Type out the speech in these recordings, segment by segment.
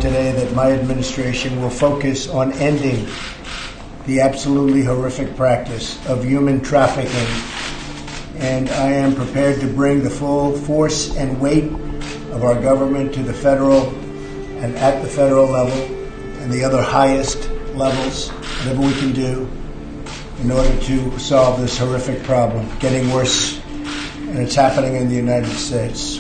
today that my administration will focus on ending the absolutely horrific practice of human trafficking, and I am prepared to bring the full force and weight of our government to the federal and at the federal level and the other highest levels, whatever we can do in order to solve this horrific problem, getting worse, and it's happening in the United States,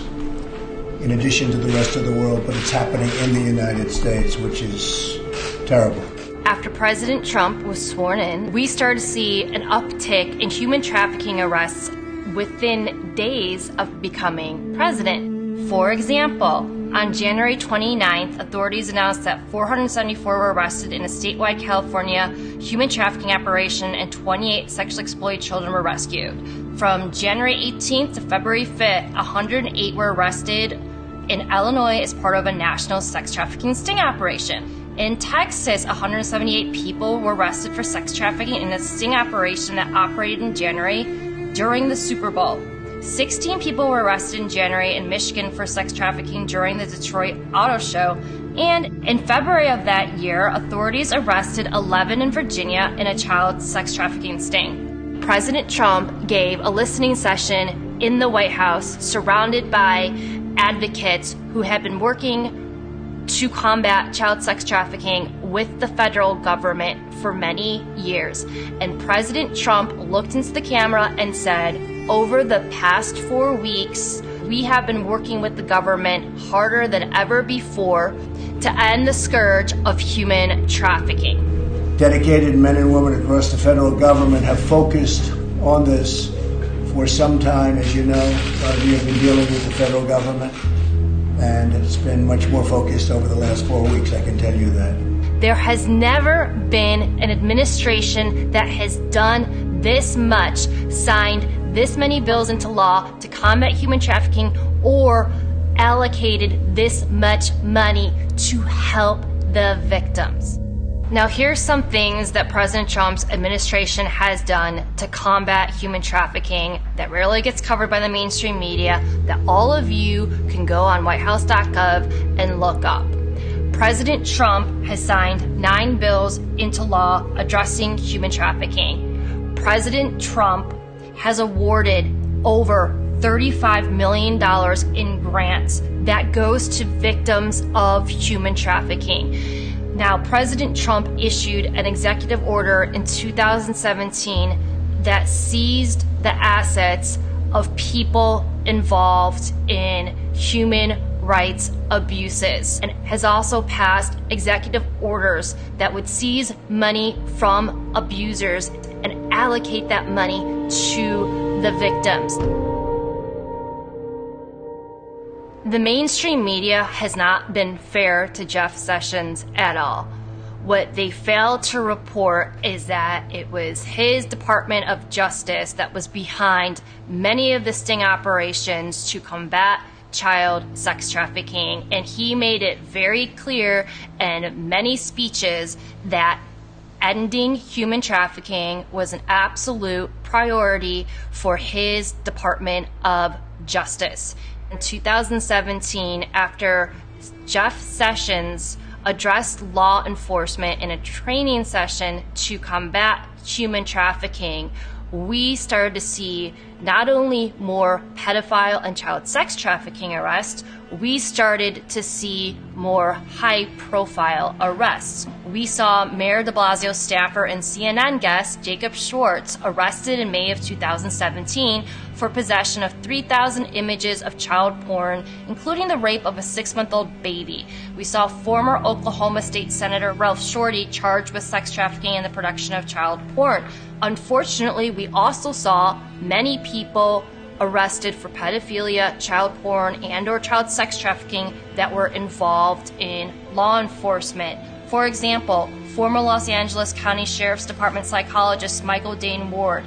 in addition to the rest of the world, but it's happening in the United States, which is terrible. After President Trump was sworn in, we started to see an uptick in human trafficking arrests within days of becoming president. For example, on January 29th, authorities announced that 474 were arrested in a statewide California human trafficking operation and 28 sexually exploited children were rescued. From January 18th to February 5th, 108 were arrested in Illinois as part of a national sex trafficking sting operation. In Texas, 178 people were arrested for sex trafficking in a sting operation that operated in January during the Super Bowl. 16 people were arrested in January in Michigan for sex trafficking during the Detroit Auto Show. And in February of that year, authorities arrested 11 in Virginia in a child sex trafficking sting. President Trump gave a listening session in the White House surrounded by advocates who had been working to combat child sex trafficking with the federal government for many years. And President Trump looked into the camera and said, over the past 4 weeks, we have been working with the government harder than ever before to end the scourge of human trafficking. Dedicated men and women across the federal government have focused on this for some time. As you know, a lot of you have been dealing with the federal government, and it's been much more focused over the last 4 weeks, I can tell you that. There has never been an administration that has done this much, signed this many bills into law to combat human trafficking, or allocated this much money to help the victims. Now, here's some things that President Trump's administration has done to combat human trafficking that rarely gets covered by the mainstream media, that all of you can go on whitehouse.gov and look up. President Trump has signed 9 bills into law addressing human trafficking. President Trump has awarded over $35 million in grants that goes to victims of human trafficking. Now, President Trump issued an executive order in 2017 that seized the assets of people involved in human rights abuses, and has also passed executive orders that would seize money from abusers and allocate that money to the victims. The mainstream media has not been fair to Jeff Sessions at all. What they failed to report is that it was his Department of Justice that was behind many of the sting operations to combat child sex trafficking, and he made it very clear in many speeches that ending human trafficking was an absolute priority for his Department of Justice. In 2017, after Jeff Sessions addressed law enforcement in a training session to combat human trafficking, we started to see not only more pedophile and child sex trafficking arrests, we started to see more high-profile arrests. We saw Mayor de Blasio's staffer and CNN guest Jacob Schwartz arrested in May of 2017 for possession of 3,000 images of child porn, including the rape of a 6-month-old baby. We saw former Oklahoma State Senator Ralph Shorty charged with sex trafficking and the production of child porn. Unfortunately, we also saw many people arrested for pedophilia, child porn, and/or child sex trafficking that were involved in law enforcement. For example, former Los Angeles County Sheriff's Department psychologist Michael Dane Ward,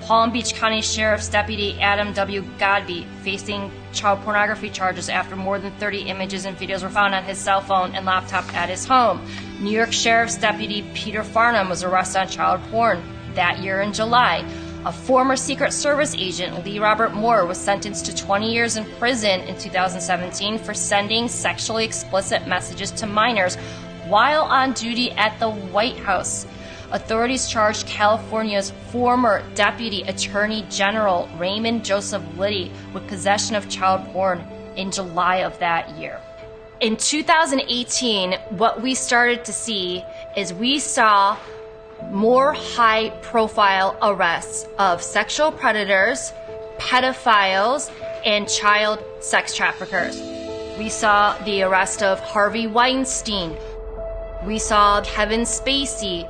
Palm Beach County Sheriff's Deputy Adam W. Godby, facing child pornography charges after more than 30 images and videos were found on his cell phone and laptop at his home. New York Sheriff's Deputy Peter Farnham was arrested on child porn that year in July. A former Secret Service agent, Lee Robert Moore, was sentenced to 20 years in prison in 2017 for sending sexually explicit messages to minors while on duty at the White House. Authorities charged California's former Deputy Attorney General Raymond Joseph Liddy with possession of child porn in July of that year. In 2018, what we started to see is we saw more high-profile arrests of sexual predators, pedophiles, and child sex traffickers. We saw the arrest of Harvey Weinstein. We saw Kevin Spacey.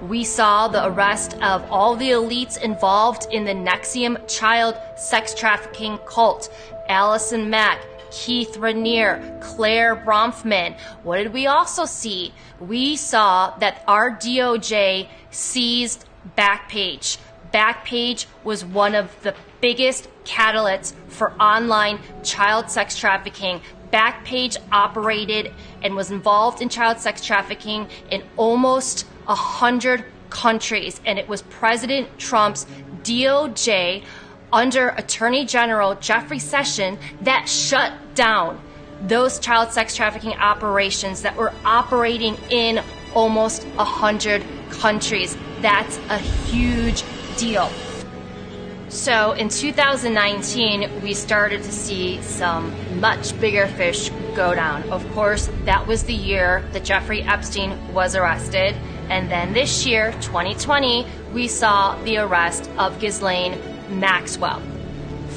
We saw the arrest of all the elites involved in the NXIVM child sex trafficking cult. Allison Mack, Keith Raniere, Claire Bronfman. What did we also see? We saw that our DOJ seized Backpage. Backpage was one of the biggest catalysts for online child sex trafficking. Backpage operated and was involved in child sex trafficking in almost 100 countries, and it was President Trump's DOJ under Attorney General Jeffrey Sessions that shut down those child sex trafficking operations that were operating in almost 100 countries. That's a huge deal. So in 2019, we started to see some much bigger fish go down. Of course, that was the year that Jeffrey Epstein was arrested. And then this year, 2020, we saw the arrest of Ghislaine Maxwell.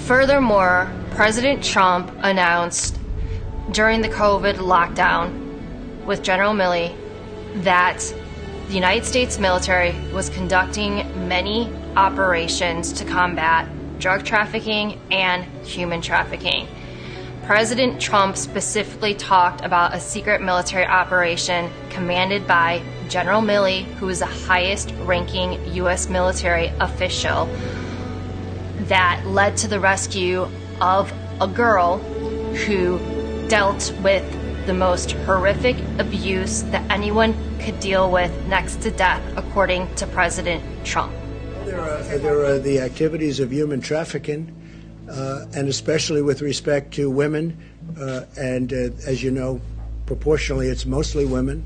Furthermore, President Trump announced during the COVID lockdown with General Milley that the United States military was conducting many operations to combat drug trafficking and human trafficking. President Trump specifically talked about a secret military operation commanded by General Milley, who is the highest ranking U.S. military official, that led to the rescue of a girl who dealt with the most horrific abuse that anyone could deal with, next to death, according to President Trump. There are the activities of human trafficking, and especially with respect to women, and as you know, proportionally it's mostly women,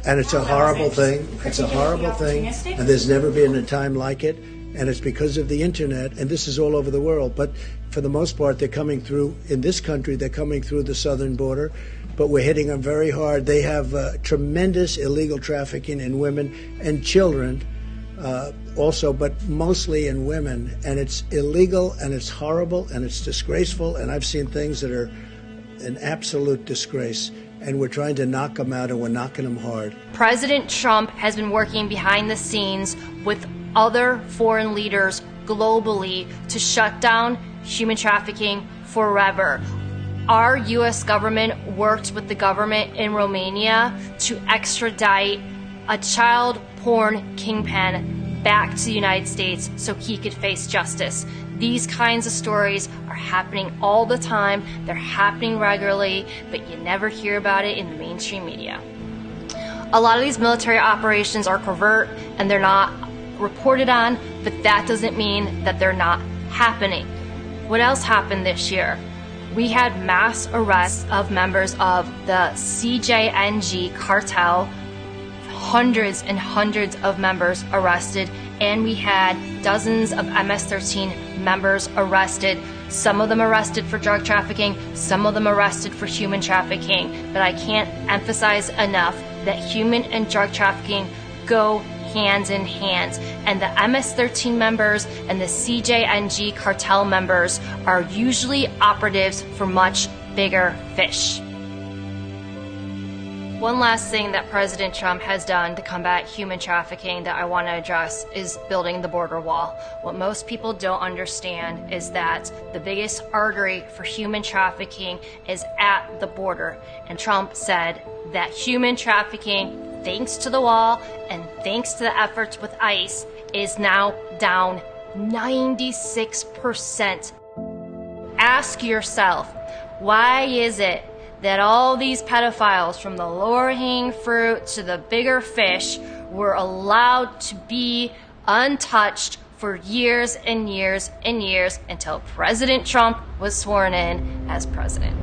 and it's a horrible thing. It's a horrible thing, and there's never been a time like it, and it's because of the internet, and this is all over the world. But for the most part, they're coming through, in this country, they're coming through the southern border, but we're hitting them very hard. They have tremendous illegal trafficking in women and children, also, but mostly in women, and it's illegal, and it's horrible, and it's disgraceful, and I've seen things that are an absolute disgrace, and we're trying to knock them out, and we're knocking them hard. President Trump has been working behind the scenes with other foreign leaders globally to shut down human trafficking forever. Our U.S. government worked with the government in Romania to extradite a child porn kingpin back to the United States so he could face justice. These kinds of stories are happening all the time. They're happening regularly, but you never hear about it in the mainstream media. A lot of these military operations are covert and they're not reported on, but that doesn't mean that they're not happening. What else happened this year? We had mass arrests of members of the CJNG cartel, hundreds and hundreds of members arrested, and we had dozens of MS-13 members arrested, some of them arrested for drug trafficking, some of them arrested for human trafficking. But I can't emphasize enough that human and drug trafficking go hands in hand, and the MS-13 members and the CJNG cartel members are usually operatives for much bigger fish. One last thing that President Trump has done to combat human trafficking that I want to address is building the border wall. What most people don't understand is that the biggest artery for human trafficking is at the border. And Trump said that human trafficking, thanks to the wall and thanks to the efforts with ICE, is now down 96%. Ask yourself, why is it that all these pedophiles, from the lower hanging fruit to the bigger fish, were allowed to be untouched for years and years and years until President Trump was sworn in as president.